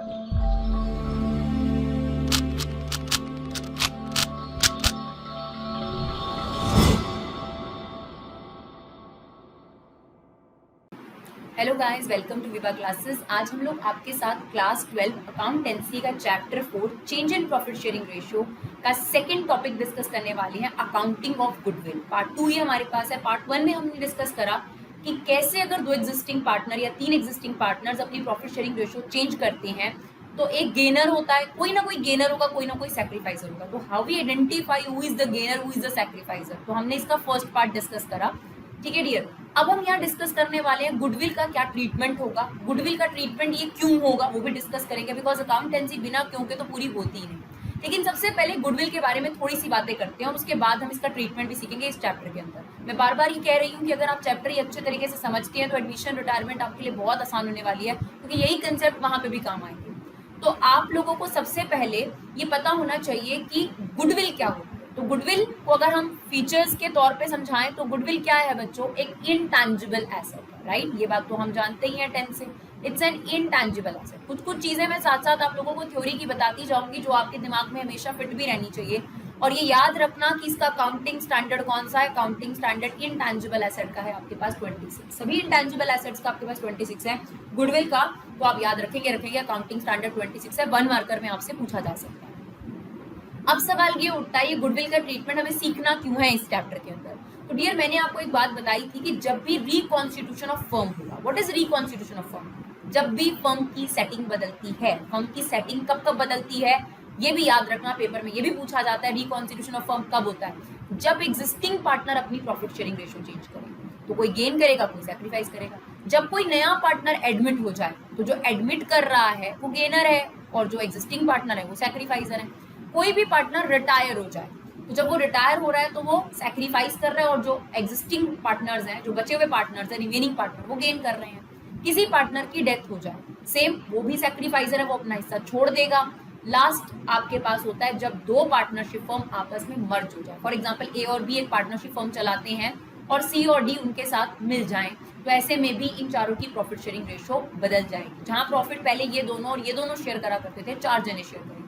Hello guys, welcome to Vibha classes. आज हम लोग आपके साथ क्लास 12 अकाउंटेंसी का chapter 4 change in profit sharing ratio का सेकंड टॉपिक डिस्कस करने वाले हैं, अकाउंटिंग ऑफ गुडविल। पार्ट 2 ही हमारे पास है। पार्ट 1 में हमने डिस्कस करा कि कैसे अगर दो एग्जिस्टिंग पार्टनर या तीन एग्जिस्टिंग पार्टनर्स अपनी प्रॉफिट शेयरिंग रेशियो चेंज करते हैं तो एक गेनर होता है, कोई ना कोई गेनर होगा, कोई ना कोई सैक्रिफाइसर होगा। तो how we identify who is the gainer, who is the sacrificer, तो हमने इसका फर्स्ट पार्ट डिस्कस करा। ठीक है डियर, अब हम यहाँ डिस्कस करने वाले हैं गुडविल का क्या ट्रीटमेंट होगा, गुडविल का ट्रीटमेंट ये क्यों होगा वो भी डिस्कस करेंगे, बिकॉज अकाउंटेंसी बिना क्यों के तो पूरी होती ही नहीं। लेकिन सबसे पहले गुडविल के बारे में थोड़ी सी बातें करते हैं और उसके बाद हम इसका ट्रीटमेंट भी सीखेंगे इस चैप्टर के अंदर। मैं बार बार ये कह रही हूँ कि अगर आप चैप्टर ये अच्छे तरीके से समझते हैं तो एडमिशन रिटायरमेंट आपके लिए बहुत आसान होने वाली है, क्योंकि यही कंसेप्ट वहां पे भी काम आएंगे। तो आप लोगों को सबसे पहले ये पता होना चाहिए कि गुडविल क्या होता है। तो गुडविल को अगर हम फीचर्स के तौर पे समझाएं तो गुडविल क्या है बच्चों, एक इनटैंजिबल एसेट है, राइट। ये बात तो हम जानते ही हैं 10 से, इट्स एन इनटैंजिबल एसेट। कुछ कुछ चीजें मैं साथ साथ आप लोगों को थ्योरी की बताती जाऊंगी जो आपके दिमाग में हमेशा फिट भी रहनी चाहिए। और ये याद रखना कि इसका अकाउंटिंग स्टैंडर्ड कौन सा है। अकाउंटिंग स्टैंडर्ड इनटैंजिबल एसेट का है आपके पास 26, सभी इनटैंजिबल एसेट्स का आपके पास 26 है। गुडविल का तो आप याद रखेंगे अकाउंटिंग स्टैंडर्ड 26 है, 1 मार्कर में आपसे पूछा जा सकता है। अब सवाल ये उठता है ये गुडविल का ट्रीटमेंट हमें सीखना क्यों है इस चैप्टर के अंदर। तो डियर, मैंने आपको एक बात बताई थी कि जब भी रिकॉन्स्टिट्यूशन ऑफ फर्म होगा, what is reconstitution of firm, जब भी फर्म की सेटिंग बदलती है। फर्म की सेटिंग कब कब बदलती है ये भी याद रखना, पेपर में ये भी पूछा जाता है। रिकॉन्स्टिट्यूशन ऑफ फर्म कब होता है, जब एग्जिस्टिंग पार्टनर अपनी प्रॉफिट शेयरिंग रेशियो चेंज करे, तो कोई गेन करेगा, कोई सैक्रिफाइस करेगा। जब कोई नया पार्टनर एडमिट हो जाए तो जो एडमिट कर रहा है वो गेनर है और जो एग्जिस्टिंग पार्टनर है वो सैक्रिफाइसर है। कोई भी पार्टनर रिटायर हो जाए तो जब वो रिटायर हो रहा है तो वो सैक्रिफाइस कर रहा है और जो एग्जिस्टिंग पार्टनर्स हैं, जो बचे हुए पार्टनर्स हैं, रिमेनिंग पार्टनर, वो गेन कर रहे हैं। किसी पार्टनर की डेथ हो जाए, सेम वो भी सैक्रिफाइसर है, वो अपना हिस्सा छोड़ देगा। लास्ट आपके पास होता है जब दो पार्टनरशिप फर्म आपस में मर्ज हो जाए। फॉर एग्जाम्पल ए और बी एक पार्टनरशिप फर्म चलाते हैं और सी और डी उनके साथ मिल जाएं, तो ऐसे में भी इन चारों की प्रॉफिट शेयरिंग रेशो बदल जाएगी। जहां प्रॉफिट पहले ये दोनों और ये दोनों शेयर करा करते थे, 4 जने शेयर करेंगे।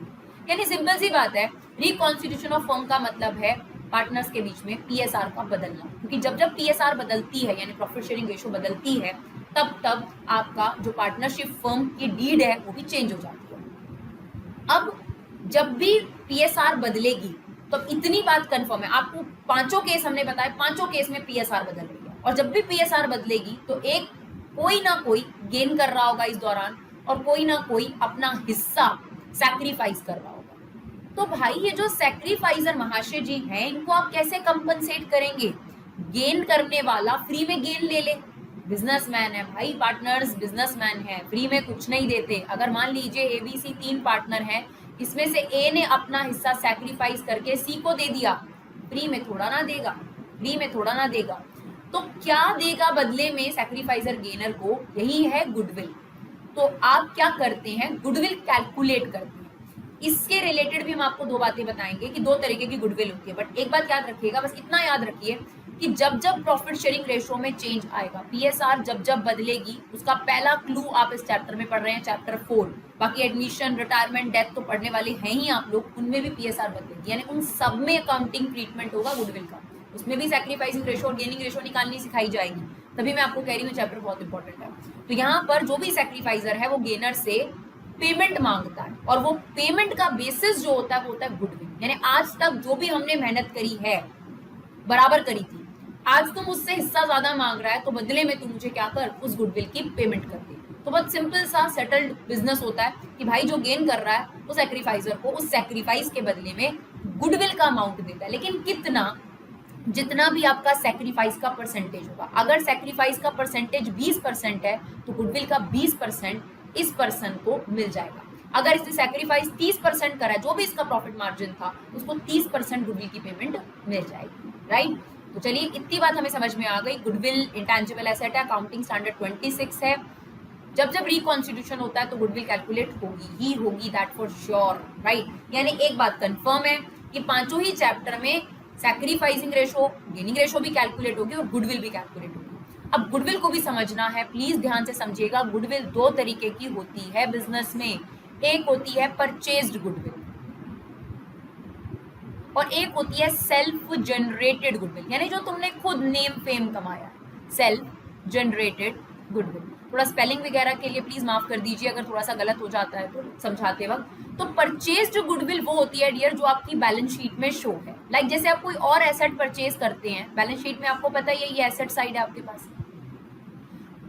यानी सिंपल सी बात है, रिकॉन्स्टिट्यूशन ऑफ फर्म का मतलब है पार्टनर्स के बीच में पीएसआर का बदलना, क्योंकि जब जब पीएसआर बदलती है यानी प्रॉफिट शेयरिंग रेशो बदलती है, तब तब आपका जो पार्टनरशिप फर्म की डीड है वो भी चेंज हो जाती है। अब जब भी पीएसआर बदलेगी तो इतनी बात कंफर्म है, आपको 5 केस हमने बताए, 5 केस में पीएसआर बदल रही है। और जब भी पीएसआर बदलेगी तो एक कोई ना कोई गेन कर रहा होगा इस दौरान और कोई ना कोई अपना हिस्सा सैक्रिफाइस कर रहा होगा। तो भाई ये जो सैक्रिफाइसर महाशय जी हैं, इनको आप कैसे कंपनसेट करेंगे। गेन करने वाला फ्री में गेन ले ले, बिजनेसमैन है भाई, पार्टनर्स बिजनेसमैन है, फ्री में कुछ नहीं देते। अगर मान लीजिए एबीसी 3 पार्टनर हैं, इसमें से ए ने अपना हिस्सा सैक्रिफाइस करके सी को दे दिया, फ्री में थोड़ा ना देगा, फ्री में थोड़ा ना देगा। तो क्या देगा बदले में सैक्रिफाइसर गेनर को, यही है गुडविल। तो आप क्या करते हैं, गुडविल कैलकुलेट करते हैं। इसके रिलेटेड भी हम आपको 2 बातें बताएंगे कि 2 तरीके की गुडविल होती है। बट एक बात याद रखिएगा, बस इतना याद रखिए कि जब जब प्रॉफिट शेयरिंग रेशो में चेंज आएगा, पीएसआर जब जब बदलेगी, उसका पहला क्लू आप इस चैप्टर में पढ़ रहे हैं, चैप्टर 4। बाकी एडमिशन, रिटायरमेंट, डेथ तो पढ़ने वाले हैं ही आप लोग, उनमें भी पीएसआर बदलेगी, यानी उन सब में अकाउंटिंग ट्रीटमेंट होगा गुडविल का। उसमें भी सैक्रिफाइसिंग रेशो और गेनिंग रेशो निकालनी सिखाई जाएगी। तभी मैं आपको कह रही हूँ चैप्टर बहुत इंपॉर्टेंट है। तो यहाँ पर जो भी सैक्रिफाइसर है वो गेनर से पेमेंट मांगता है और वो पेमेंट का बेसिस जो होता है वो होता है गुडविल। यानी आज तक जो भी हमने मेहनत करी है, बराबर करी थी, आज तुम उससे हिस्सा ज्यादा मांग रहा है तो बदले में तुम मुझे क्या कर, उस गुडविल की पेमेंट कर दे। तो बहुत सिंपल सा सेटल्ड बिजनेस होता है कि भाई जो गेन कर रहा है वो सैक्रिफाइसर को उस सैक्रिफाइस के बदले में गुडविल का अमाउंट देता है। लेकिन कितना, जितना भी आपका सैक्रिफाइस का परसेंटेज होगा। अगर सैक्रिफाइस का परसेंटेज 20% है तो गुडविल का 20% इस पर्सन को मिल जाएगा। अगर इसने सैक्रिफाइस 30% करा है, जो भी इसका प्रॉफिट मार्जिन था, उसको 30% गुडविल की पेमेंट मिल जाएगी, राइट। तो चलिए इतनी बात हमें समझ में आ गई। गुडविल इंटेंजिबल एसेट है, अकाउंटिंग स्टैंडर्ड 26 है। जब जब रिकॉन्स्टिट्यूशन होता है तो गुडविल कैलकुलेट होगी ही होगी, दैट फॉर श्योर, राइट। यानी एक बात कंफर्म है कि 5 ही चैप्टर में सैक्रिफाइसिंग रेशो, गेनिंग रेशो भी कैलकुलेट होगी और गुडविल भी कैलकुलेट होगी। अब गुडविल को भी समझना है, प्लीज ध्यान से समझिएगा। गुडविल 2 तरीके की होती है बिजनेस में, एक होती है परचेज्ड गुडविल और एक होती है सेल्फ जनरेटेड गुडविल, यानी जो तुमने खुद नेम फेम कमाया, सेल्फ जनरेटेड गुडविल। थोड़ा स्पेलिंग वगैरह के लिए प्लीज माफ कर दीजिए अगर थोड़ा सा गलत हो जाता है तो समझाते वक्त। तो परचेज जो गुडविल वो होती है डियर जो आपकी बैलेंस शीट में शो है। लाइक जैसे आप कोई और एसेट परचेज करते हैं, बैलेंस शीट में आपको पता ही है ये एसेट साइड है आपके पास,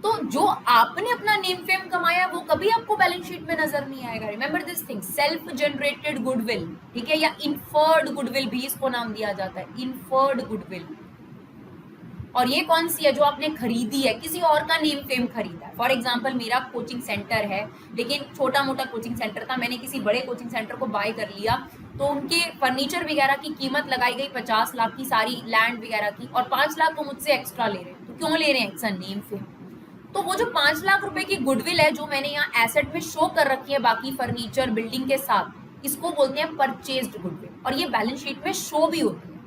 तो जो आपने अपना नेम फेम कमाया वो कभी आपको बैलेंस शीट में नजर नहीं आएगा। Remember this thing, self generated goodwill, ठीक है, या इनफर्ड गुडविल भी इसको नाम दिया जाता है, इनफर्ड गुडविल। और ये कौन सी है? जो आपने खरीदी है, किसी और का नेम फेम खरीदा है। फॉर एग्जाम्पल मेरा कोचिंग सेंटर है, लेकिन छोटा मोटा कोचिंग सेंटर था, मैंने किसी बड़े कोचिंग सेंटर को बाय कर लिया, तो उनके फर्नीचर वगैरह की कीमत लगाई गई 50 लाख की, सारी लैंड वगैरह की, और 5 लाख वो मुझसे एक्स्ट्रा ले रहे हैं। तो क्यों ले रहे हैं? It's a name fame. तो वो जो 5 लाख रुपए की गुडविल है जो मैंने यहाँ एसेट में शो कर रखी है बाकी फर्नीचर बिल्डिंग के साथ, इसको बोलते हैं परचेज्ड गुडविल, और ये बैलेंस शीट में शो भी होती है।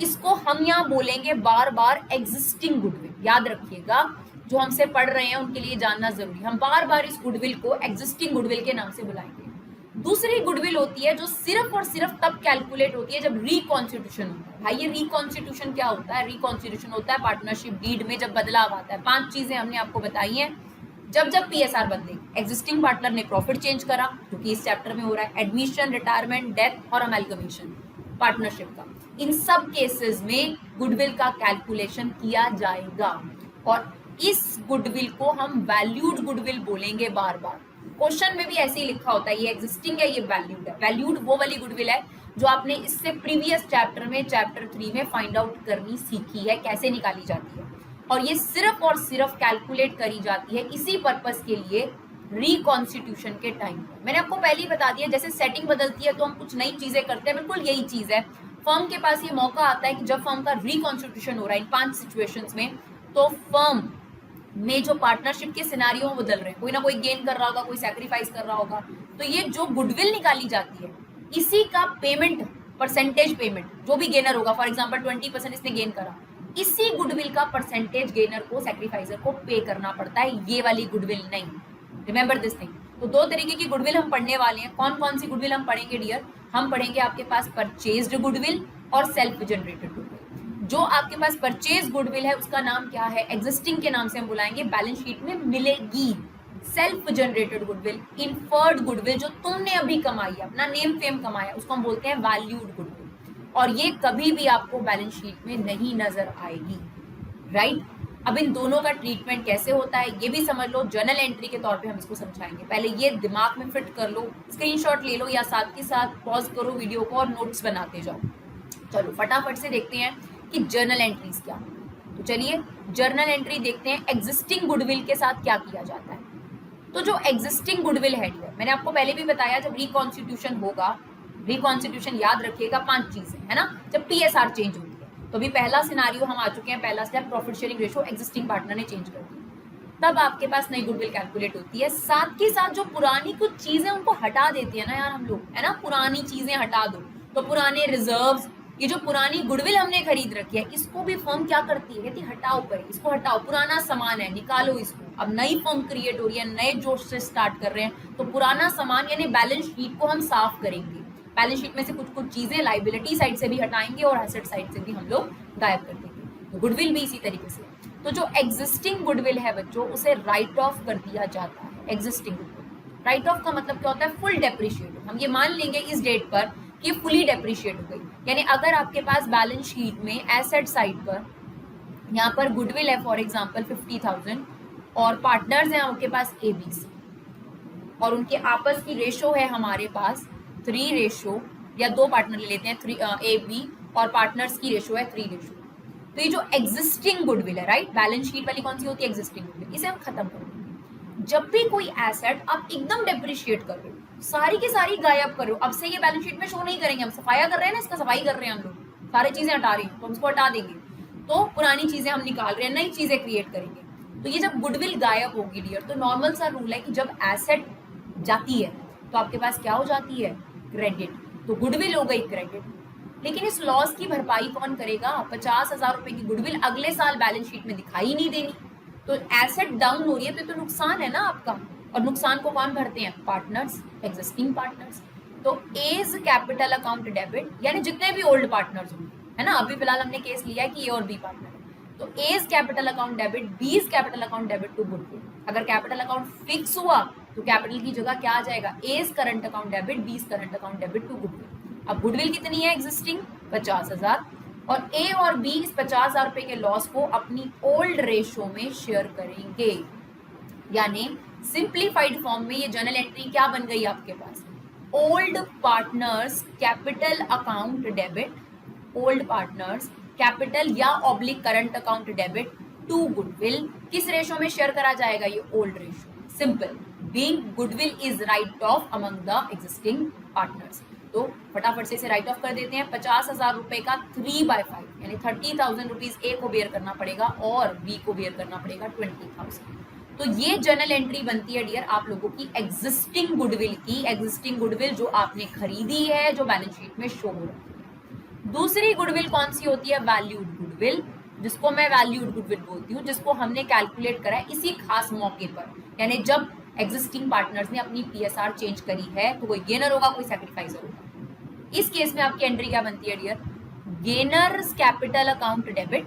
इसको हम यहाँ बोलेंगे बार बार एग्जिस्टिंग गुडविल। याद रखिएगा, जो हमसे पढ़ रहे हैं उनके लिए जानना जरूरी, हम बार बार इस गुडविल को एग्जिस्टिंग गुडविल के नाम से बुलाएंगे। दूसरी गुडविल होती है जो सिर्फ और सिर्फ तब कैलकुलेट होती है जब रिकॉन्स्टिट्यूशन होता है। भाई ये रिकॉन्स्टिट्यूशन क्या होता है? रिकॉन्स्टिट्यूशन होता है पार्टनरशिप डीड में जब बदलाव आता है। 5 चीजें हमने आपको बताई हैं। जब जब पीएसआर बदलेगी, एग्जिस्टिंग पार्टनर ने प्रॉफिट चेंज करा जो कि इस चैप्टर में हो रहा है, एडमिशन, रिटायरमेंट, डेथ और अमेलगमेशन पार्टनरशिप का, इन सब केसेस में गुडविल का कैलकुलेशन किया जाएगा, और इस गुडविल को हम वैल्यूड गुडविल बोलेंगे बार बार। क्वेश्चन में भी ऐसे ही लिखा होता है, ये एग्जिस्टिंग है, ये वैल्यूड है। वैल्यूड वो वाली गुडविल है जो आपने इससे प्रीवियस चैप्टर में, चैप्टर 3 में फाइंड आउट करनी सीखी है, कैसे निकाली जाती है, और ये सिर्फ और सिर्फ कैलकुलेट करी जाती है इसी पर्पस के लिए, रिकॉन्स्टिट्यूशन के टाइम पर। मैंने आपको पहले ही बता दिया, जैसे सेटिंग बदलती है तो हम कुछ नई चीजें करते हैं, बिल्कुल यही चीज है। फर्म के पास ये मौका आता है कि जब फर्म का रिकॉन्स्टिट्यूशन हो रहा है इन 5 सिचुएशंस में, तो फर्म में जो पार्टनरशिप के सिनारियो बदल रहे हैं, कोई ना कोई गेन कर रहा होगा, कोई सैक्रिफाइस कर रहा होगा, तो ये जो गुडविल निकाली जाती है इसी का पेमेंट, परसेंटेज पेमेंट, जो भी गेनर होगा, फॉर एग्जांपल 20% इसने गेन करा, इसी गुडविल का परसेंटेज गेनर को, सैक्रिफाइसर को पे करना पड़ता है, ये वाली गुडविल नहीं। Remember this thing. तो 2 तरीके की गुडविल हम पढ़ने वाले हैं। कौन कौन सी गुडविल हम पढ़ेंगे डियर? हम पढ़ेंगे आपके पास परचेज्ड गुडविल और सेल्फ जनरेटेड गुडविल। जो आपके पास परचेज गुडविल है उसका नाम क्या है? एग्जिस्टिंग के नाम से हम बुलाएंगे, बैलेंस शीट में मिलेगी। Self generated goodwill, inferred goodwill जो तुमने अभी कमाई है, अपना नेम फेम कमाया, उसको हम बोलते हैं वैल्यूड गुडविल, और ये कभी भी आपको बैलेंस शीट में नहीं नजर आएगी, राइट? अब इन दोनों का ट्रीटमेंट कैसे होता है ये भी समझ लो, जर्नल एंट्री के तौर पे हम इसको समझाएंगे। पहले ये दिमाग में फिट कर लो, स्क्रीनशॉट ले लो, या साथ के साथ पॉज करो वीडियो को और नोट्स बनाते जाओ। चलो फटाफट से देखते हैं कि जर्नल एंट्रीज क्या। तो चलिए जर्नल एंट्री देखते हैं, एग्जिस्टिंग गुडविल के साथ क्या किया जाता है। तो जो एग्जिस्टिंग गुडविल है, मैंने आपको पहले भी बताया, जब रिकॉन्स्टिट्यूशन होगा, रिकॉन्स्टिट्यूशन याद रखिएगा 5 चीजें है ना, जब पीएसआर चेंज होती है, तो अभी पहला सिनारियो हम आ चुके हैं, पहला step, profit sharing ratio existing partner ने चेंज कर दी, तब आपके पास नई गुडविल कैलकुलेट होती है। साथ के साथ जो पुरानी कुछ चीजें उनको हटा देती है ना यार हम लोग, है ना, पुरानी चीजें हटा दो, तो पुराने रिजर्व्स, ये जो पुरानी गुडविल हमने खरीद रखी है, इसको भी फर्म क्या करती है, कहती हटाओ, पर इसको हटाओ, पुराना सामान है, निकालो इसको। अब नई फर्म क्रिएट हो रही है, नए जोश से स्टार्ट कर रहे हैं, तो पुराना सामान यानी बैलेंस शीट को हम साफ करेंगे। बैलेंस शीट में से कुछ कुछ चीजें लाइबिलिटी साइड से भी हटाएंगे और एसेट साइड से भी हम लोग गायब कर देंगे। तो गुडविल भी इसी तरीके से। तो जो एग्जिस्टिंग गुडविल है बच्चों, उसे राइट ऑफ कर दिया जाता है। एग्जिस्टिंग गुडविल राइट ऑफ का मतलब क्या होता है? Full depreciate. हम ये मान लेंगे इस डेट पर कि फुली डेप्रिशिएट हो गई, यानी अगर आपके पास बैलेंस शीट में एसेट साइड पर यहाँ पर गुडविल है फॉर एग्जांपल 50,000 और पार्टनर्स हैं आपके पास ABC, और उनके आपस की रेशो है हमारे पास 3 रेशो, या 2 पार्टनर ले लेते हैं 3 AB, और पार्टनर्स की रेशो है 3 रेशो। तो ये जो एग्जिस्टिंग गुडविल है, राइट, बैलेंस शीट वाली कौन सी होती है? Existing goodwill. इसे हम खत्म कर देंगे। जब भी कोई एसेट आप एकदम डेप्रिशिएट कर रहे हो, सारी की सारी गायब कर रहे हो, अब से ये बैलेंस शीट में शो नहीं करेंगे, हम सफाया कर रहे हैं ना, इसका सफाई कर रहे हैं हम लोग, सारी चीजें हटा रहे हैं, तो हम इसको हटा देंगे, तो पुरानी चीजें हम निकाल रहे हैं, नई चीजें क्रिएट करेंगे। तो ये जब गुडविल गायब होगी डियर, तो नॉर्मल सा रूल है कि जब एसेट जाती है तो आपके पास क्या हो जाती है? क्रेडिट। तो गुडविल हो गई क्रेडिट। लेकिन इस लॉस की भरपाई कौन करेगा? 50,000 रुपए की गुडविल अगले साल बैलेंस शीट में दिखाई नहीं देनी, तो एसेट डाउन हो रही है तो नुकसान है ना आपका। और नुकसान को कौन भरते हैं? Partners, existing partners. तो एज कैपिटल अकाउंट डेबिट, यानी जितने भी ओल्ड पार्टनर्स होंगे, है ना, अभी फिलहाल हमने केस लिया है कि ए और बी पार्टनर है, तो A's capital account debit, B's capital account debit to goodwill. अगर कैपिटल अकाउंट फिक्स हुआ तो कैपिटल की जगह क्या आ जाएगा? A's current account debit, B's current account debit to goodwill. अब गुडविल कितनी है एग्जिस्टिंग? 50,000, और ए और बी इस 50,000 रुपए के लॉस को अपनी ओल्ड रेशो में शेयर करेंगे। यानी सिंप्लीफाइड फॉर्म में ये जर्नल एंट्री क्या बन गई आपके पास? Old partners capital account debit, old partners capital या oblique current account debit to goodwill. किस रेशो में शेयर करा जाएगा? ये old ratio. Simple, being goodwill is write off among the existing partners. तो फटाफट से इसे राइट ऑफ कर देते हैं। 50,000 रुपए का 3/5 यानी 30,000 रुपीज ए को बेयर करना पड़ेगा और बी को बेयर करना पड़ेगा 20,000। तो ये जर्नल एंट्री बनती है डियर आप लोगों की एग्जिस्टिंग गुडविल की। एग्जिस्टिंग गुडविल जो आपने खरीदी है, जो बैलेंस शीट में शो हो रही है। दूसरी गुडविल कौन सी होती है? वैल्यूड गुडविल, जिसको मैं वैल्यूड गुडविल बोलती हूँ, जिसको हमने कैलकुलेट करा है इसी खास मौके पर, यानी जब एग्जिस्टिंग पार्टनर्स ने अपनी पीएसआर चेंज करी है, तो कोई गेनर होगा, कोई सैक्रिफाइसर होगा। इस केस में आपकी एंट्री क्या बनती है dear? Gainers capital account debit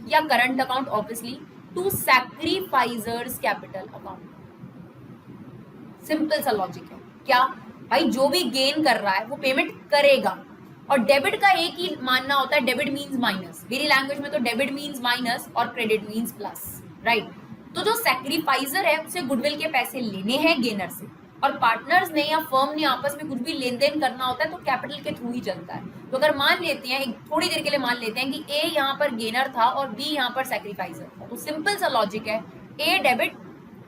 या current account obviously to sacrificers capital account. Simple सा लॉजिक है। क्या भाई, जो भी गेन कर रहा है वो पेमेंट करेगा, और डेबिट का एक ही मानना होता है, डेबिट मींस माइनस। मेरी लैंग्वेज में तो डेबिट मींस माइनस और क्रेडिट मींस प्लस, राइट। तो जो सैक्रिफाइजर है उसे गुडविल के पैसे लेने हैं गेनर से, और पार्टनर्स ने या फर्म ने आपस में कुछ भी लेन देन करना होता है तो कैपिटल के थ्रू ही चलता है। तो अगर मान लेते हैं, थोड़ी देर के लिए मान लेते हैं कि ए यहाँ पर गेनर था और बी यहाँ पर सैक्रिफाइजर था, तो सिंपल सा लॉजिक है, ए डेबिट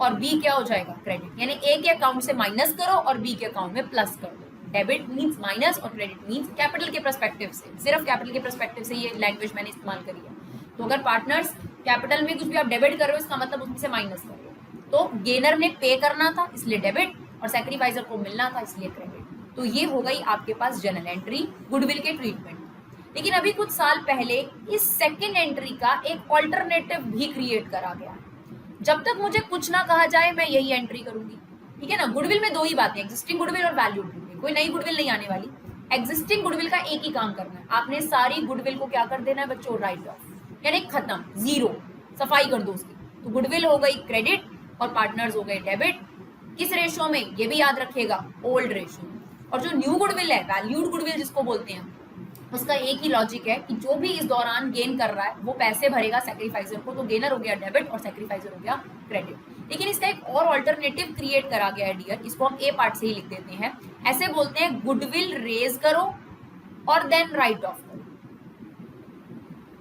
और बी क्या हो जाएगा? क्रेडिट। यानी ए के अकाउंट से माइनस करो और बी के अकाउंट में प्लस कर दो। डेबिट मीन्स माइनस और क्रेडिट मीन्स कैपिटल के पर्सपेक्टिव से, सिर्फ कैपिटल के पर्सपेक्टिव से ये लैंग्वेज मैंने इस्तेमाल करी है। तो अगर पार्टनर्स कैपिटल में कुछ भी आप डेबिट कर रहे हो, इसका मतलब उसमें से माइनस कर रहे हो। तो गेनर ने पे करना था इसलिए डेबिट, और सैक्रिफाइजर को मिलना था इसलिए क्रेडिट। तो ये हो गई आपके पास जर्नल एंट्री गुडविल के ट्रीटमेंट। लेकिन अभी कुछ साल पहले इस सेकेंड एंट्री का एक ऑल्टरनेटिव भी क्रिएट करा गया। जब तक मुझे कुछ ना कहा जाए मैं यही एंट्री करूंगी, ठीक है ना। गुडविल में दो ही बातें, एग्जिस्टिंग गुडविल और वैल्यूड गुडविल, कोई नई गुडविल नहीं आने वाली। एग्जिस्टिंग गुडविल का एक ही काम करना है, आपने सारी गुडविल को क्या कर देना है बच्चों? राइट ऑफ, यानी खत्म, जीरो, सफाई कर दो उसकी। तो गुडविल हो गई क्रेडिट और पार्टनर्स हो गए डेबिट। किस रेशो में? ये भी याद रखिएगा, ओल्ड रेशो। और जो न्यू गुडविल है, वैल्यूड गुडविल जिसको बोलते हैं, उसका एक ही लॉजिक है कि जो भी इस दौरान गेन कर रहा है वो पैसे भरेगा सैक्रिफाइजर को। तो गेनर हो गया डेबिट और सैक्रिफाइजर हो गया क्रेडिट। लेकिन इसका एक और अल्टरनेटिव क्रिएट करा गया है डियर, इसको हम ए पार्ट से ही लिख देते हैं। ऐसे बोलते हैं, गुडविल रेज करो और देन राइट ऑफ करो।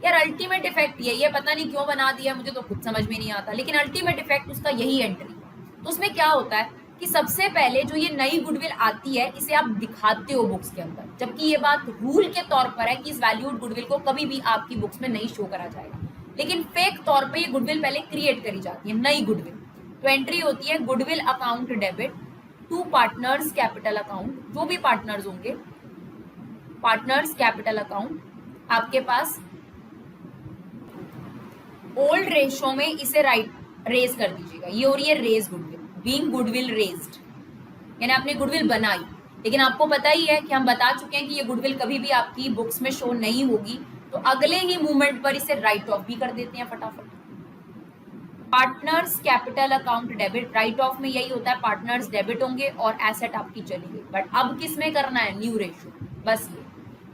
यार अल्टीमेट इफेक्ट यही है, पता नहीं क्यों बना दिया, मुझे तो खुद समझ में नहीं आता, लेकिन अल्टीमेट इफेक्ट उसका यही एंट्री। तो उसमें क्या होता है कि सबसे पहले जो ये नई गुडविल आती है इसे आप दिखाते हो बुक्स के अंदर, जबकि ये बात रूल के तौर पर है कि इस वैल्यूड गुडविल को कभी भी आपकी बुक्स में नहीं शो करा जाएगा। लेकिन फेक तौर पे ये गुडविल पहले क्रिएट करी जाती है, नई गुडविल। तो एंट्री होती है goodwill account debit to partners capital account. जो भी पार्टनर्स होंगे, पार्टनर्स कैपिटल अकाउंट आपके पास ओल्ड रेशो में इसे राइट रेज कर दीजिएगा, ये और ये raise goodwill, being goodwill raised, यानी आपने गुडविल बनाई। लेकिन आपको पता ही है कि हम बता चुके हैं कि ये गुडविल कभी भी आपकी बुक्स में शो नहीं होगी, तो अगले ही मूवमेंट पर इसे राइट ऑफ भी कर देते हैं फटाफट। Partners capital account debit, right of में यही होता है, पार्टनर्स डेबिट होंगे और एसेट आपकी चली गई। बट अब किस में करना है? न्यू रेशो, बस ये।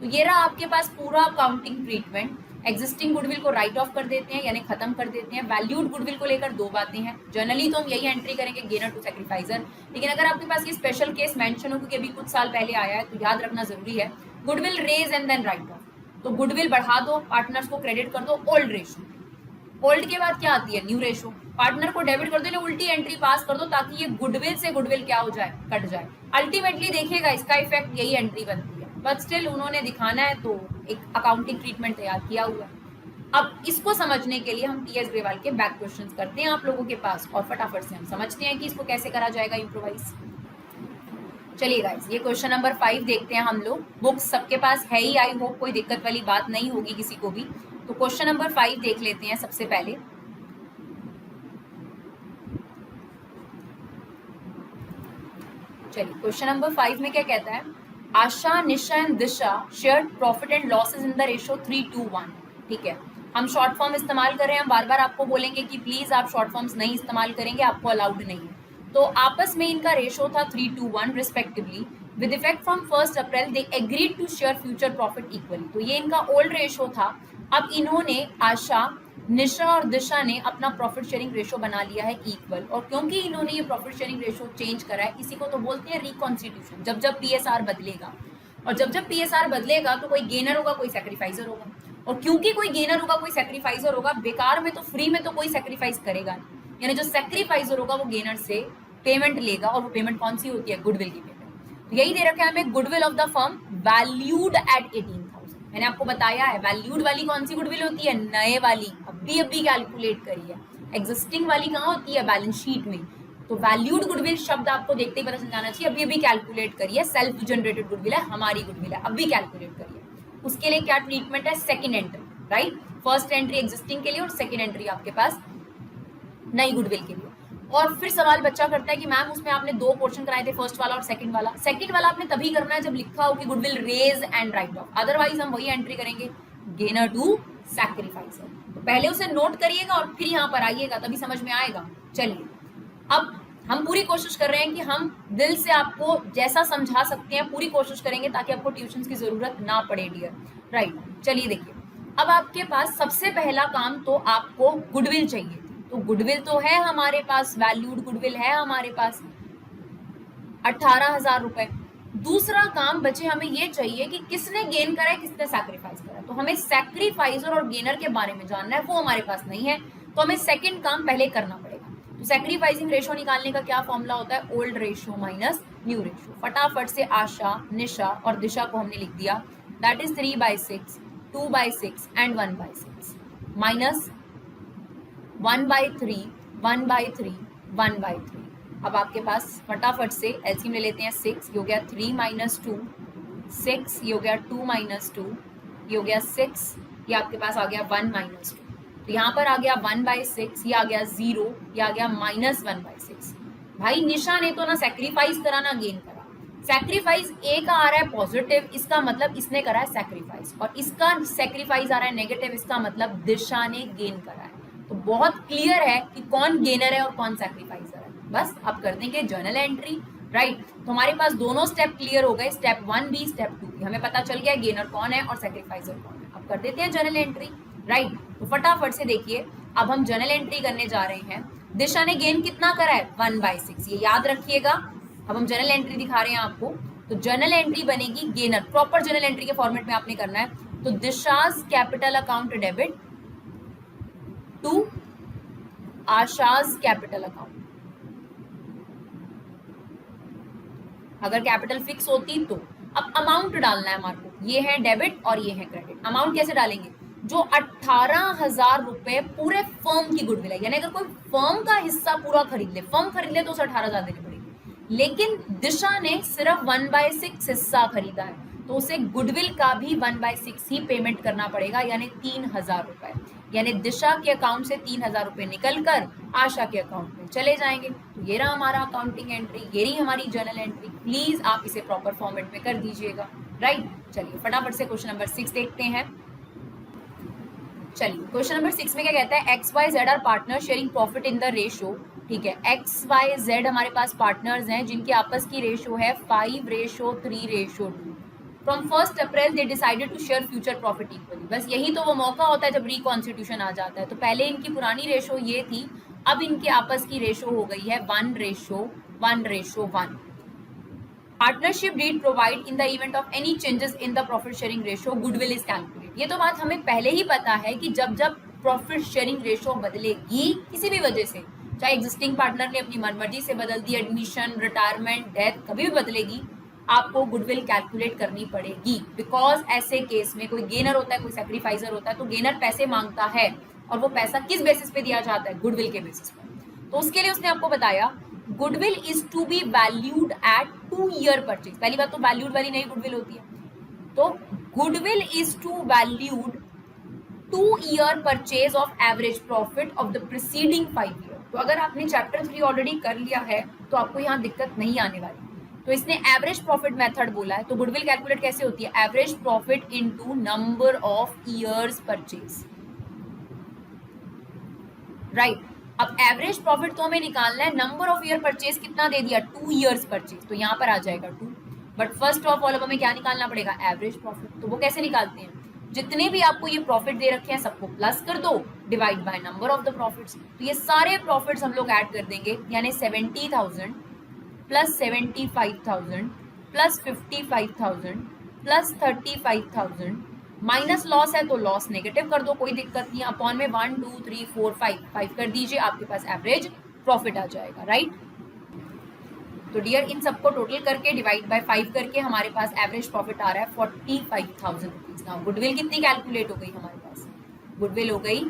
तो ये रहा आपके पास पूरा अकाउंटिंग ट्रीटमेंट। एग्जिस्टिंग गुडविल को राइट ऑफ कर देते हैं यानी खत्म कर देते हैं। वैल्यूड गुडविल को लेकर दो बातें हैं, जनरली तो हम यही एंट्री करेंगे, गेनर टू सैक्रिफाइजर। लेकिन अगर आपके पास ये स्पेशल केस मेंशन हो क्योंकि अभी कुछ साल पहले आया है, तो याद रखना जरूरी है, goodwill raise and then write off. तो गुडविल बढ़ा दो, पार्टनर्स को क्रेडिट कर दो, ओल्ड रेशो। ओल्ड के बाद क्या आती है? New ratio. पार्टनर को डेबिट कर दो, उल्टी एंट्री पास कर दो ताकि ये गुडविल से गुडविल क्या हो जाए? कट जाए। अल्टीमेटली देखिएगा इसका इफेक्ट यही एंट्री बनती है, बट स्टिल उन्होंने दिखाना है तो एक अकाउंटिंग ट्रीटमेंट तैयार किया हुआ है। अब इसको समझने के लिए हम टीएस ग्रेवाल के बैक क्वेश्चंस करते हैं आप लोगों के पास, और फटाफट से हम समझते हैं कि इसको कैसे करा जाएगा इम्प्रोवाइज। चलिए गाइस, ये क्वेश्चन नंबर 5 देखते हैं हम लोग। बुक्स सबके पास है ही, आई होप कोई दिक्कत वाली बात नहीं होगी किसी को भी। तो क्वेश्चन नंबर 5 देख लेते हैं सबसे पहले। चलिए क्वेश्चन नंबर 5 में क्या कहता है, Asha, Nisha and Disha shared profit and losses in the ratio 3:1। ठीक है, हम शॉर्ट फॉर्म इस्तेमाल कर रहे हैं, बार बार आपको बोलेंगे कि प्लीज आप शॉर्ट फॉर्म्स नहीं इस्तेमाल करेंगे, आपको अलाउड नहीं है। तो आपस में इनका रेशियो था 3:1 respectively. With effect from 1 April they agreed to share future profit equally. तो ये इनका ओल्ड रेशियो था, अब इन्होंने आशा, निशा और दिशा ने अपना प्रॉफिट शेयरिंग रेशियो बना लिया है इक्वल। और क्योंकि इन्होंने ये प्रॉफिट शेयरिंग रेशियो चेंज करा है, इसी को तो बोलते हैं रिकॉन्स्टिट्यूशन। जब जब पीएसआर बदलेगा, और जब जब पीएसआर बदलेगा तो कोई गेनर होगा, कोई सैक्रिफाइजर होगा। और क्योंकि कोई गेनर होगा, कोई सैक्रिफाइजर होगा, बेकार में तो फ्री में तो कोई सैक्रिफाइस करेगा नहीं, यानी जो सैक्रिफाइजर होगा वो गेनर से पेमेंट लेगा, और वो पेमेंट कौन सी होती है, गुडविल की पेमेंट। तो यही दे रखा है हमें, goodwill of the firm valued at 18,000। मैंने आपको बताया है वैल्यूड वाली कौन सी गुडविल होती है, नए वाली, अभी कैलकुलेट करी है। एग्जिस्टिंग वाली कहाँ होती है, बैलेंस शीट में। तो वैल्यूड गुडविल शब्द आपको देखते ही पता चल जाना चाहिए, अभी कैलकुलेट करिए, सेल्फ जनरेटेड गुडविल है, हमारी गुडविल है, अभी कैलकुलेट करिए। उसके लिए क्या ट्रीटमेंट है, second entry, right. First entry existing के लिए और सेकंड एंट्री आपके पास नई गुडविल के लिए। और फिर सवाल बच्चा करता है कि मैम उसमें आपने दो पोर्शन कराए थे, फर्स्ट वाला और सेकंड वाला। सेकंड वाला आपने तभी करना है जब लिखा हो कि goodwill raise and write off, otherwise हम वही एंट्री करेंगे, गेनर टू सैक्रिफाइसर। तो पहले उसे नोट करिएगा और फिर यहाँ पर आइएगा, तभी समझ में आएगा। चलिए, अब हम पूरी कोशिश कर रहे हैं कि हम दिल से आपको जैसा समझा सकते हैं पूरी कोशिश करेंगे, ताकि आपको ट्यूशन की जरूरत ना पड़े डियर, राइट। चलिए देखिए, अब आपके पास सबसे पहला काम तो आपको गुडविल चाहिए। तो गुडविल तो है हमारे पास, वैल्यूड गुडविल है हमारे पास 18,000 रुपए। दूसरा काम बचे हमें ये चाहिए कि किसने गेन करा है, किसने सैक्रिफाइस करा है। तो हमें सैक्रिफाइसर और गेनर के बारे में जानना है, वो हमारे पास नहीं है, तो हमें सेकंड काम पहले करना पड़ेगा। तो सैक्रिफाइसिंग रेशियो निकालने का क्या फॉर्मूला होता है, old ratio minus new ratio. फटाफट से आशा, निशा और दिशा को हमने लिख दिया, दैट इज 3/6, 2/6 एंड 1/6 माइनस 1/3, 1/3, 1/3। अब आपके पास फटाफट से एलसीएम ले लेते हैं, 6 ये हो गया 3 - 2, 6 ये हो गया 2 - 2, ये हो गया 6, ये आपके पास आ गया 1 - 2। तो यहाँ पर आ गया 1/6, ये आ गया 0, ये आ गया -1/6। भाई निशा ने तो ना सैक्रिफाइस करा ना गेन करा। सैक्रिफाइस ए का आ रहा है पॉजिटिव, इसका मतलब इसने करा है सैक्रिफाइस, और इसका सैक्रिफाइस आ रहा है नेगेटिव, इसका मतलब दिशा ने गेन करा है। तो बहुत क्लियर है कि कौन गेनर है और कौन सैक्रिफाइसर है। बस अब कर देंगे जर्नल एंट्री, राइट। तो हमारे पास दोनों स्टेप क्लियर हो गए, स्टेप 1 भी, स्टेप 2 भी। हमें पता चल गया गेनर कौन है और सैक्रिफाइसर कौन है। अब कर देते हैं जर्नल एंट्री, राइट। तो फटाफट से देखिए, अब हम जर्नल एंट्री करने जा रहे हैं। दिशा ने गेन कितना करा है, 1/6, ये याद रखिएगा। अब हम जर्नल एंट्री दिखा रहे हैं आपको। तो जर्नल एंट्री बनेगी गेनर, प्रॉपर जर्नल एंट्री के फॉर्मेट में आपने करना है। तो Disha's capital account debit to Asha's capital account. अगर कैपिटल फिक्स होती तो। अब अमाउंट डालना है हमारे को, ये है डेबिट और ये है क्रेडिट। अमाउंट कैसे डालेंगे, जो 18,000 रुपए पूरे फर्म की गुडविल है, यानी अगर कोई फर्म का हिस्सा पूरा खरीद ले, फर्म खरीद ले तो उसे 18,000 देनी पड़ेगी। लेकिन दिशा ने सिर्फ 1/6 हिस्सा खरीदा है, तो उसे गुडविल का भी 1/6 ही पेमेंट करना पड़ेगा, यानी 3,000 रुपए। यानी दिशा के अकाउंट से 3,000 रुपए निकल कर आशा के अकाउंट में चले जाएंगे। तो ये रहा हमारा अकाउंटिंग एंट्री, ये रही हमारी जर्नल एंट्री। प्लीज आप इसे प्रॉपर फॉर्मेट में कर दीजिएगा, राइट। चलिए फटाफट से क्वेश्चन नंबर 6 देखते हैं। चलिए क्वेश्चन नंबर 6 में क्या कहता है, XYZ are partner sharing profit in the ratio. ठीक है, XYZ हमारे पास पार्टनर्स हैं जिनकी आपस की रेशियो है 5:3:2। From 1 April they decided to share future profit equally. बस यही तो वो मौका होता है जब रिकॉन्स्टिट्यूशन आ जाता है। तो पहले इनकी पुरानी रेशो ये थी, अब इनके आपस की रेशो हो गई है 1:1:1। Partnership deed provide in the event of any changes in the profit sharing ratio goodwill is calculate. ये तो बात हमें पहले ही पता है कि जब जब प्रॉफिट शेयरिंग रेशो बदलेगी किसी भी वजह से, चाहे एग्जिस्टिंग पार्टनर ने अपनी मनमर्जी से बदल दी, एडमिशन, रिटायरमेंट, डेथ, कभी भी बदलेगी, आपको गुडविल कैलकुलेट करनी पड़ेगी। बिकॉज ऐसे केस में कोई गेनर होता है, कोई सैक्रिफाइसर होता है, तो गेनर पैसे मांगता है, और वो पैसा किस बेसिस पे दिया जाता है, गुडविल के बेसिस पे। तो उसके लिए उसने आपको बताया goodwill is to be valued at 2 year purchase. पहली बात तो वैल्यूड वाली नई गुडविल होती है, तो goodwill is to valued 2 year purchase of average profit of the preceding 5 year. तो अगर आपने चैप्टर 3 ऑलरेडी कर लिया है तो आपको यहाँ दिक्कत नहीं आने वाली। तो इसने एवरेज प्रॉफिट मेथड बोला है, तो गुडविल कैलकुलेट कैसे होती है? Average profit into number of years purchase, right. अब एवरेज प्रॉफिट तो हमें निकालना है, नंबर ऑफ ईयर परचेज कितना दे दिया? 2 ईयर्स परचेज, तो यहाँ पर आ जाएगा 2। बट फर्स्ट ऑफ ऑल अब हमें क्या निकालना पड़ेगा? Average profit. तो वो कैसे निकालते हैं? जितने भी आपको ये प्रॉफिट दे रखे हैं सबको प्लस कर दो, divide by number of the profits. तो ये सारे प्रॉफिट्स हम लोग ऐड कर देंगे, यानी 70,000 plus 75,000 plus 55,000 plus 35,000 minus loss है तो लॉस नेगेटिव कर दो, कोई दिक्कत नहीं। अपॉन में 1 2 3 4 5 कर दीजिए, आपके पास एवरेज प्रॉफिट आ जाएगा, राइट। तो डियर इन सबको टोटल करके डिवाइड बाय 5 करके हमारे पास एवरेज प्रॉफिट आ रहा है 45,000 रुपीज। नाउ गुडविल कितनी कैलकुलेट हो गई हमारे पास? गुडविल हो गई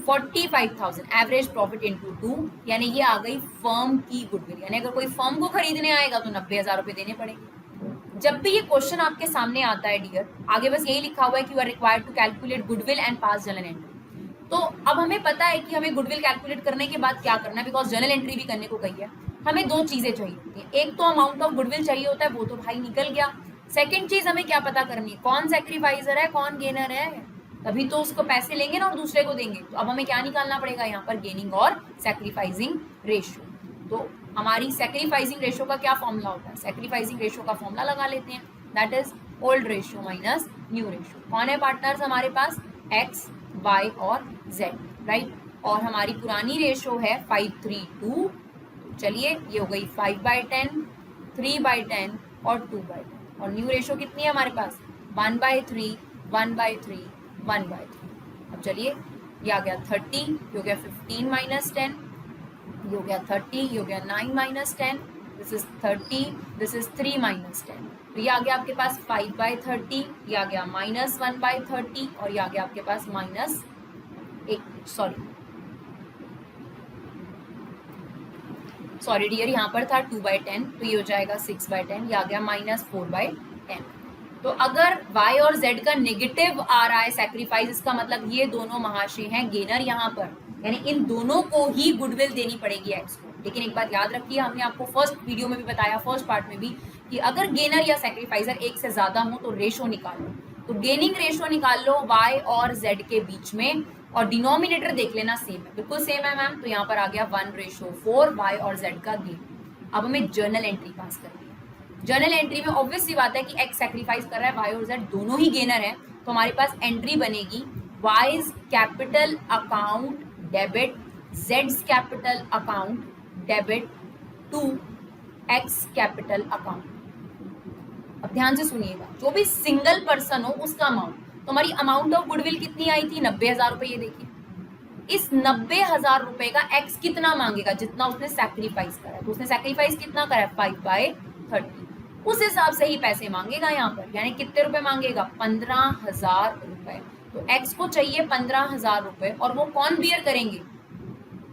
45,000 एवरेज प्रॉफिट इंटू 2, यानी ये आ गई फर्म की गुडविल। यानी अगर कोई फर्म को खरीदने आएगा तो 90,000 रुपए देने पड़ेंगे। जब भी ये क्वेश्चन आपके सामने आता है डियर, आगे बस यही लिखा हुआ है कि you are required to calculate goodwill and pass journal entry. तो अब हमें पता है कि हमें गुडविल कैलकुलेट करने के बाद क्या करना है, बिकॉज जर्नल एंट्री भी करने को कही है। हमें दो चीजें चाहिए होती है, एक तो अमाउंट ऑफ गुडविल चाहिए होता है, वो तो भाई निकल गया। सेकेंड चीज हमें क्या पता करनी है, कौन सैक्रिफाइजर है कौन गेनर है, तभी तो उसको पैसे लेंगे ना और दूसरे को देंगे। तो अब हमें क्या निकालना पड़ेगा यहाँ पर? गेनिंग और सैक्रिफाइसिंग रेशियो। तो हमारी सैक्रिफाइसिंग रेशियो का क्या फॉर्मूला होता है? सैक्रिफाइसिंग रेशियो का फॉर्मूला लगा लेते हैं, that is old ratio minus new ratio. कौन है पार्टनर्स हमारे पास? एक्स, वाई और जेड, राइट। और हमारी पुरानी रेशियो है 5:3:2। चलिए ये हो गई 5/10, 3/10 और 2/10। और न्यू रेशियो कितनी है हमारे पास? 1/3, 1/3, 1/3। अब चलिए ये आ गया 30, ये हो गया 15 माइनस 10, ये हो गया 30, ये हो गया 9 minus 10, this is 30, this is 3 minus 10। तो ये आ गया आपके पास 5/30, ये आ गया माइनस 1/30 और ये आ गया आपके पास माइनस सॉरी डियर यहाँ पर था 2/10, तो ये हो जाएगा 6/10, ये आ गया माइनस 4/10। तो अगर y और z का नेगेटिव आ रहा है सैक्रिफाइस, इसका मतलब ये दोनों महाशय हैं गेनर यहाँ पर, यानी इन दोनों को ही गुडविल देनी पड़ेगी एक्स को। लेकिन एक बात याद रखिए, हमने आपको फर्स्ट वीडियो में भी बताया, फर्स्ट पार्ट में भी, कि अगर गेनर या सैक्रिफाइजर एक से ज्यादा हो तो रेशो निकाल लो। तो गेनिंग रेशो निकाल लो y और z के बीच में, और डिनोमिनेटर देख लेना सेम है, बिल्कुल सेम है मैम। तो यहाँ पर आ गया 1:4 y और z का गेन। अब हमें जर्नल एंट्री पास करनी है। जर्नल एंट्री में ऑब्वियस सी बात है कि x सैक्रिफाइस कर रहा है, y और z दोनों ही गेनर है, तो हमारे पास एंट्री बनेगी y's capital account debit z's capital account debit to x capital account. अब ध्यान से सुनिएगा, जो भी सिंगल पर्सन हो उसका अमाउंट। तो हमारी अमाउंट ऑफ गुडविल कितनी आई थी? 90,000 रुपए। ये देखिए इस 90,000 रुपए का एक्स कितना मांगेगा? जितना उसने सैक्रिफाइस करा है। तो उसने सैक्रिफाइस कितना करा है? 5/30। उस हिसाब से ही पैसे मांगेगा यहाँ पर, यानी कितने रुपए मांगेगा? 15,000 रुपए। तो एक्स को चाहिए 15,000 रुपए, और वो कौन बियर करेंगे?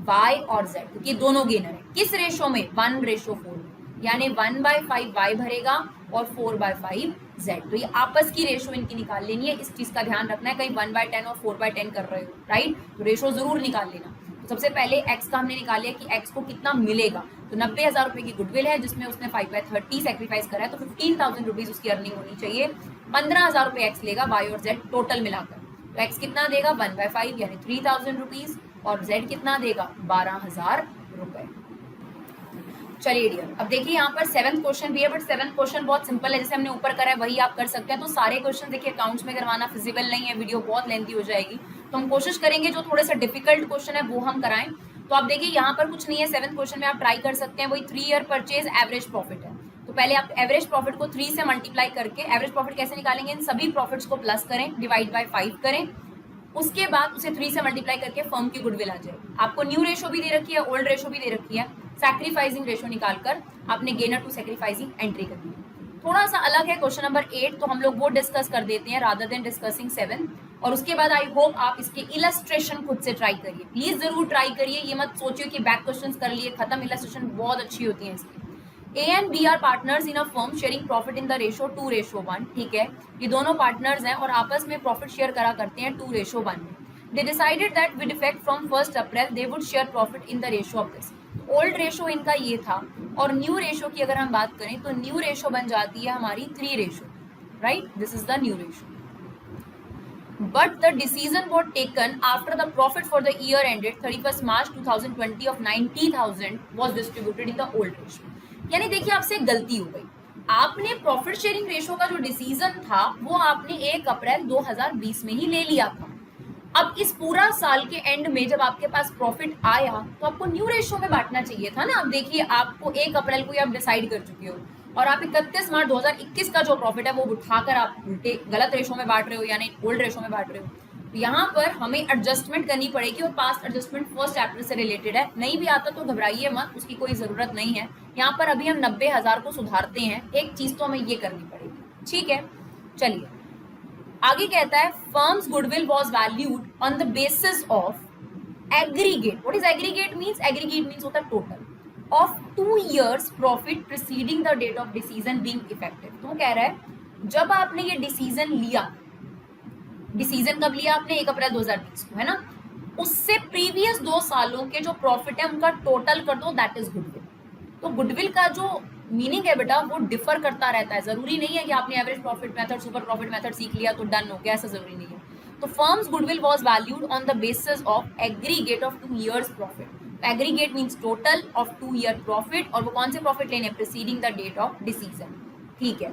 y और z, क्योंकि दोनों गेनर है। किस रेशो में? 1:4, यानी 1/5 y भरेगा और 4/5 z। तो ये आपस की रेशो इनकी निकाल लेनी है, इस चीज का ध्यान रखना है, कहीं 1/10 और 4/10 कर रहे हो, राइट। तो रेशो जरूर निकाल लेना। तो सबसे पहले x का हमने निकाल लिया कि x को कितना मिलेगा। तो 90,000 रुपए की गुडविल है, जिसमें उसने 5/30 सैक्रिफाइस करा है, तो 15,000 रुपीज उसकी अर्निंग होनी चाहिए। 15,000 रुपए x लेगा y और z टोटल मिलाकर। तो x कितना देगा? 1/5 यानी 3,000 रुपीज, और z कितना देगा? 12,000 रुपए। चलिए डियर, अब देखिए यहाँ पर 7th क्वेश्चन भी है, बट 7th क्वेश्चन बहुत सिंपल है, जैसे हमने ऊपर करा है वही आप कर सकते हैं। तो सारे क्वेश्चन देखिए अकाउंट्स में करवाना फिजिबल नहीं है, वीडियो बहुत लेंथी हो जाएगी, तो हम कोशिश करेंगे जो थोड़े से डिफिकल्ट क्वेश्चन है वो हम कराएं। तो आप देखिए यहाँ पर कुछ नहीं है, 7th क्वेश्चन में आप ट्राई कर सकते हैं, वही 3 ईयर परचेज एवरेज प्रॉफिट है। तो पहले आप एवरेज प्रॉफिट को 3 से मल्टीप्लाई करके एवरेज प्रॉफिट कैसे निकालेंगे? इन सभी प्रॉफिट्स को प्लस करें, डिवाइड बाय 5 करें, उसके बाद उसे 3 से मल्टीप्लाई करके फर्म की गुडविल आ जाएगी। आपको न्यू रेशो भी दे रखी है, ओल्ड रेशो भी दे रखी है, सैक्रिफाइसिंग रेशो निकालकर आपने गेनर टू सैक्रिफाइसिंग एंट्री कर दी। थोड़ा सा अलग है क्वेश्चन नंबर 8, तो हम लोग वो डिस्कस कर देते हैं रादर देन डिस्कसिंग 7। और उसके बाद आई होप आप इसके इलस्ट्रेशन खुद से ट्राई करिए, प्लीज जरूर ट्राई करिए। ये मत सोचिए कि बैक क्वेश्चंस कर लिए खत्म, इलस्ट्रेशन बहुत अच्छी होती है इसकी। A and B are partners in a firm sharing profit in the ratio 2:1। ठीक है, ये दोनों पार्टनर्स हैं और आपस में प्रॉफिट शेयर करा करते हैं 2:1 में। They decided that with effect from 1st April they would share profit in the ratio of this। Old ratio इनका ये था और न्यू रेशो की अगर हम बात करें तो न्यू रेशो बन जाती है हमारी 3 ratio, right, this is the new ratio. But the decision was taken after the profit for the year ended 31st March 2020 of 90,000 was distributed in the old ratio. यानी देखिए आपसे एक गलती हो गई, आपने प्रॉफिट शेयरिंग रेशो का जो डिसीजन था वो आपने 1 अप्रैल 2020 में ही ले लिया था. अब इस पूरा साल के एंड में जब आपके पास प्रॉफिट आया तो आपको न्यू रेशो में बांटना चाहिए था ना. अब देखिए आपको 1 अप्रैल को ही आप डिसाइड कर चुके हो और आप 31 मार्च 2021 का जो प्रॉफिट है वो उठाकर आप उल्टे गलत रेशो में बांट रहे हो, यानी ओल्ड रेशो में बांट रहे हो. तो यहाँ पर हमें एडजस्टमेंट करनी पड़ेगी और पास्ट एडजस्टमेंट फर्स्ट चैप्टर से रिलेटेड है. नहीं भी आता तो घबराइए मत, उसकी कोई जरूरत नहीं है. यहाँ पर अभी हम 90,000 को सुधारते हैं, एक चीज तो हमें ये करनी पड़ेगी. ठीक है, चलिए आगे कहता है firms goodwill was valued on the basis of aggregate. What is aggregate means? Aggregate means होता है total of 2 years profit preceding the date of decision being effective. तो कह रहा है जब आपने ये डिसीजन लिया, डिसीजन कब लिया आपने? 1 अप्रैल 2020 को, है ना. उससे प्रीवियस 2 सालों के जो प्रॉफिट है उनका टोटल कर दो, दैट इज गुडविल. तो गुडविल का जो मीनिंग है बेटा वो डिफर करता रहता है. जरूरी नहीं है कि आपने average profit method, super profit method सीख लिया तो डन हो गया, ऐसा जरूरी नहीं है. तो firm's goodwill was valued on the basis of aggregate of 2 years profit. Aggregate means total of 2 year profit, और वो कौन से प्रॉफिट लेने? Preceding the date of decision. ठीक है,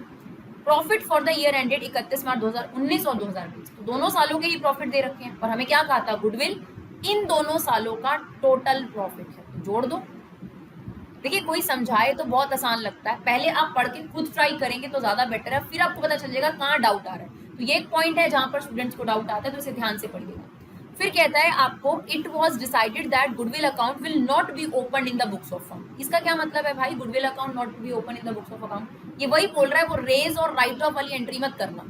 profit for the year ended 31 March 2019 और 2020, तो दोनों सालों के ही प्रॉफिट दे रखे हैं. और हमें क्या कहा था? गुडविल इन दोनों सालों का टोटल प्रॉफिट है, तो जोड़ दो. देखिए कोई समझाए तो बहुत आसान लगता है, पहले आप पढ़ के खुद ट्राई करेंगे तो ज्यादा बेटर है, फिर आपको पता चल जाएगा कहाँ डाउट आ रहा है. तो ये एक पॉइंट है जहां पर स्टूडेंट्स को डाउट आता है, तो इसे ध्यान से पढ़िएगा. फिर कहता है आपको it was decided that goodwill account will not be open in the books of firm. इसका क्या मतलब है भाई? Goodwill account not be open in the books of account, ये वही बोल रहा है, वो रेज और राइट ऑफ वाली एंट्री मत करना.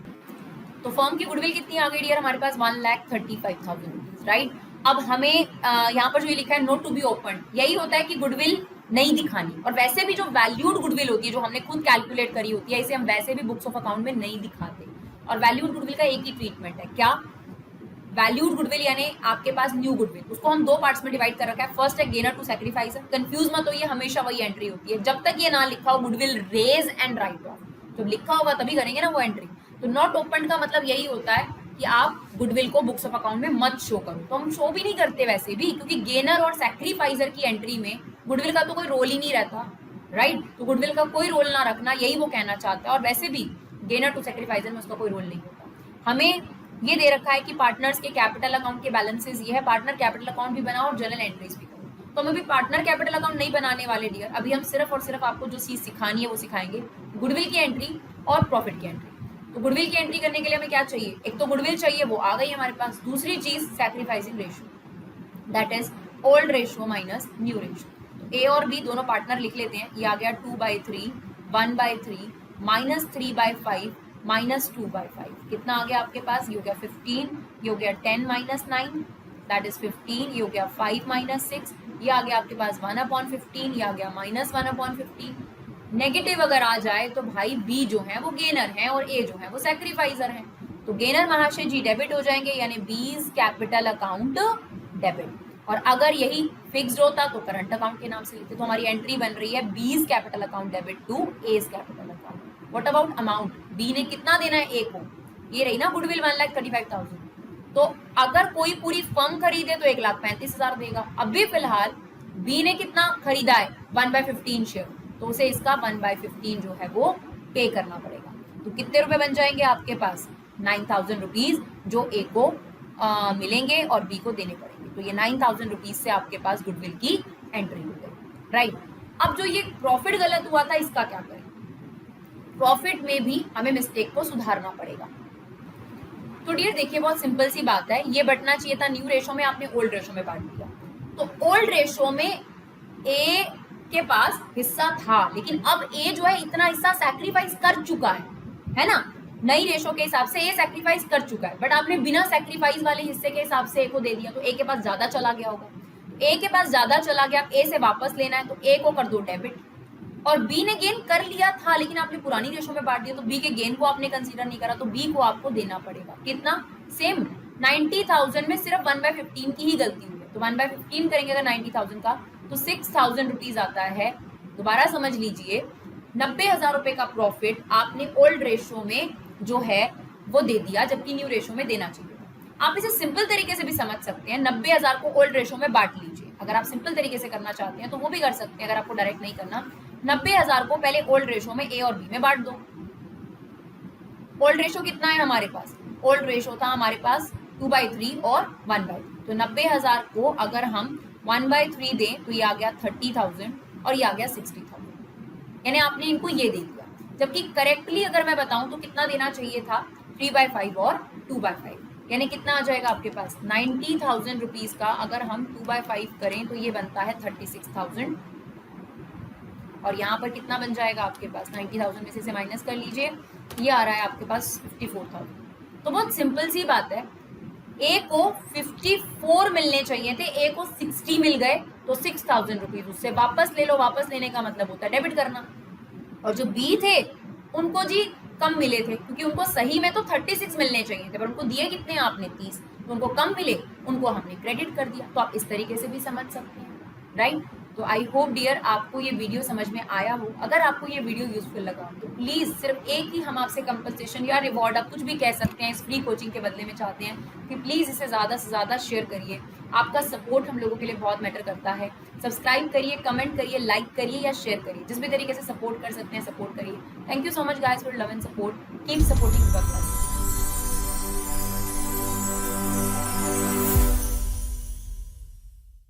तो फर्म की गुडविल कितनी आ गई डियर? हमारे पास 1,35,000 रुपीज, राइट. अब हमें यहाँ पर जो ये लिखा है नोट टू बी ओपन, यही होता है कि गुडविल नहीं दिखानी. और वैसे भी जो वैल्यूड गुडविल होती है, जो हमने खुद कैलकुलेट करी होती है, इसे हम वैसे भी बुक्स ऑफ अकाउंट में नहीं दिखाते. और वैल्यूड गुडविल का एक ही ट्रीटमेंट है, क्या? वैल्यूड गुडविल यानी आपके पास न्यू गुडविल, उसको हम 2 पार्ट्स में डिवाइड कर रखा है. फर्स्ट है गेनर टू सैक्रिफाइसर. कंफ्यूज मत हो, ये हमेशा वही एंट्री होती है जब तक ये ना लिखा हो goodwill raise and write off. जब लिखा होगा तभी करेंगे ना वो एंट्री. तो नॉट ओपन का मतलब यही होता है कि आप गुडविल को बुक्स ऑफ अकाउंट में मत शो करो. तो हम शो भी नहीं करते वैसे भी, क्योंकि गेनर और सैक्रिफाइसर की एंट्री में गुडविल का तो कोई रोल ही नहीं रहता, राइट. तो गुडविल का कोई रोल ना रखना, यही वो कहना चाहता है. और वैसे भी गेनर टू सैक्रिफाइसर में उसका कोई रोल नहीं होता. हमें ये दे रखा है कि पार्टनर्स के कैपिटल अकाउंट के बैलेंसेस ये है, पार्टनर कैपिटल अकाउंट भी बनाओ और जर्नल एंट्रीज भी करो. तो हम अभी पार्टनर कैपिटल अकाउंट नहीं बनाने वाले डियर. अभी हम सिर्फ और सिर्फ आपको जो चीज सिखानी है वो सिखाएंगे, गुडविल की एंट्री और प्रॉफिट की एंट्री. तो गुडविल की एंट्री करने के लिए हमें क्या चाहिए? एक तो गुडविल चाहिए, वो आ गई हमारे पास. दूसरी चीज sacrificing ratio, that is old ratio minus new ratio. तो ए और बी दोनों पार्टनर लिख लेते हैं. ये आ गया 2/3, 1/3, -3/5, -2/5. कितना आ गया आपके पास? ये हो गया 15, ये हो गया 10 - 9, दैट इज 15. ये हो गया 5 - 6, ये आ गया आपके पास 1/15, ये आ गया -1/15. नेगेटिव अगर आ जाए तो भाई बी जो है वो गेनर है और ए जो है वो सैक्रिफाइजर है. तो गेनर महाशय जी डेबिट हो जाएंगे, यानी बीज कैपिटल अकाउंट डेबिट. और अगर यही फिक्स्ड होता तो करंट अकाउंट के नाम से लिखते. तो हमारी एंट्री बन रही है B's capital account debit to A's capital account. What about amount? B ने कितना देना है ए को? ये रही ना गुडविल 1,35,000. तो अगर कोई पूरी फर्म खरीदे तो 1,35,000 देगा. अभी फिलहाल बी ने कितना खरीदा है? 1/15 शेयर, तो उसे इसका 1/15 जो है वो पे करना पड़ेगा. तो कितने रुपए बन जाएंगे आपके पास? 9,000 रुपीज जो ए को मिलेंगे और बी को देने पड़ेंगे. तो ये 9,000 रुपीज से आपके पास गुडविल की एंट्री हो गई, राइट. अब जो ये प्रॉफिट गलत हुआ था इसका क्या करें? प्रॉफिट में भी हमें मिस्टेक को सुधारना पड़ेगा. तो डियर देखिए बहुत सिंपल सी बात है, ये बटना चाहिए था न्यू रेशो में, आपने ओल्ड रेशो में बांट दिया. तो ओल्ड रेशो में ए के पास हिस्सा था, लेकिन अब ए जो है इतना हिस्सा सैक्रिफाइस कर चुका है ना. नई रेशो के हिसाब से ए सैक्रिफाइस कर चुका है, बट आपने बिना सैक्रिफाइस वाले हिस्से के हिसाब से ए को दे दिया, तो ए के पास ज्यादा चला गया होगा. ए के पास ज्यादा चला गया, ए से वापस लेना है तो ए को कर दो डेबिट. और बी ने गेन कर लिया था लेकिन आपने पुरानी रेशो में बांट दिया, तो बी के गेन को आपने कंसीडर नहीं करा, तो बी को आपको देना पड़ेगा. कितना? सेम 90,000 में सिर्फ 1/15 की ही गलती हुई है. तो 1/15 करेंगे अगर 90,000 का, तो 6,000 रुपीज आता है दोबारा समझ लीजिए, 90,000 रुपए का प्रॉफिट आपने ओल्ड रेशो में जो है वो दे दिया, जबकि न्यू रेशो में देना चाहिए। आप इसे सिंपल तरीके से भी समझ सकते हैं, 90,000 को ओल्ड रेशो में बांट लीजिए। अगर आप सिंपल तरीके से करना चाहते हैं तो वो भी कर सकते हैं, अगर आपको डायरेक्ट नहीं करना। 90,000 को पहले ओल्ड रेशो में ए और बी में बांट दो। ओल्ड रेशो कितना है हमारे पास? ओल्ड रेशो था हमारे पास 2/3 और 1/3। तो 90,000 को अगर हम 1/3 दें तो ये आ गया 30,000 और ये आ गया 60,000, यानी आपने इनको ये दे दिया। जबकि करेक्टली अगर मैं बताऊं तो कितना देना चाहिए था? 3/5 और 2/5, यानी कितना आ जाएगा आपके पास? 90,000 रुपीज का अगर हम 2/5 करें तो ये बनता है 36,000, और यहाँ पर कितना बन जाएगा आपके पास? 90,000 में से माइनस कर लीजिए, ये आ रहा है आपके पास 54,000। तो बहुत सिंपल सी बात है, ए को 54 मिलने चाहिए थे, ए को 60 मिल गए, तो 6,000 रुपीज उससे वापस ले लो। वापस लेने का मतलब होता है डेबिट करना। और जो बी थे उनको जी कम मिले थे, क्योंकि उनको सही में तो 36 मिलने चाहिए थे, पर उनको दिए कितने आपने? 30, तो उनको कम मिले, उनको हमने क्रेडिट कर दिया। तो आप इस तरीके से भी समझ सकते हैं, राइट? तो आई होप डियर आपको ये वीडियो समझ में आया हो। अगर आपको ये वीडियो यूजफुल लगा तो प्लीज़ सिर्फ एक ही हम आपसे कंपनसेशन या रिवॉर्ड, आप कुछ भी कह सकते हैं, इस फ्री कोचिंग के बदले में चाहते हैं कि प्लीज़ इसे ज़्यादा से ज़्यादा शेयर करिए। आपका सपोर्ट हम लोगों के लिए बहुत मैटर करता है। सब्सक्राइब करिए, कमेंट करिए, लाइक करिए या शेयर करिए, जिस भी तरीके से सपोर्ट कर सकते हैं सपोर्ट करिए। Thank you so much guys for love and support. Keep supporting Vibha classes.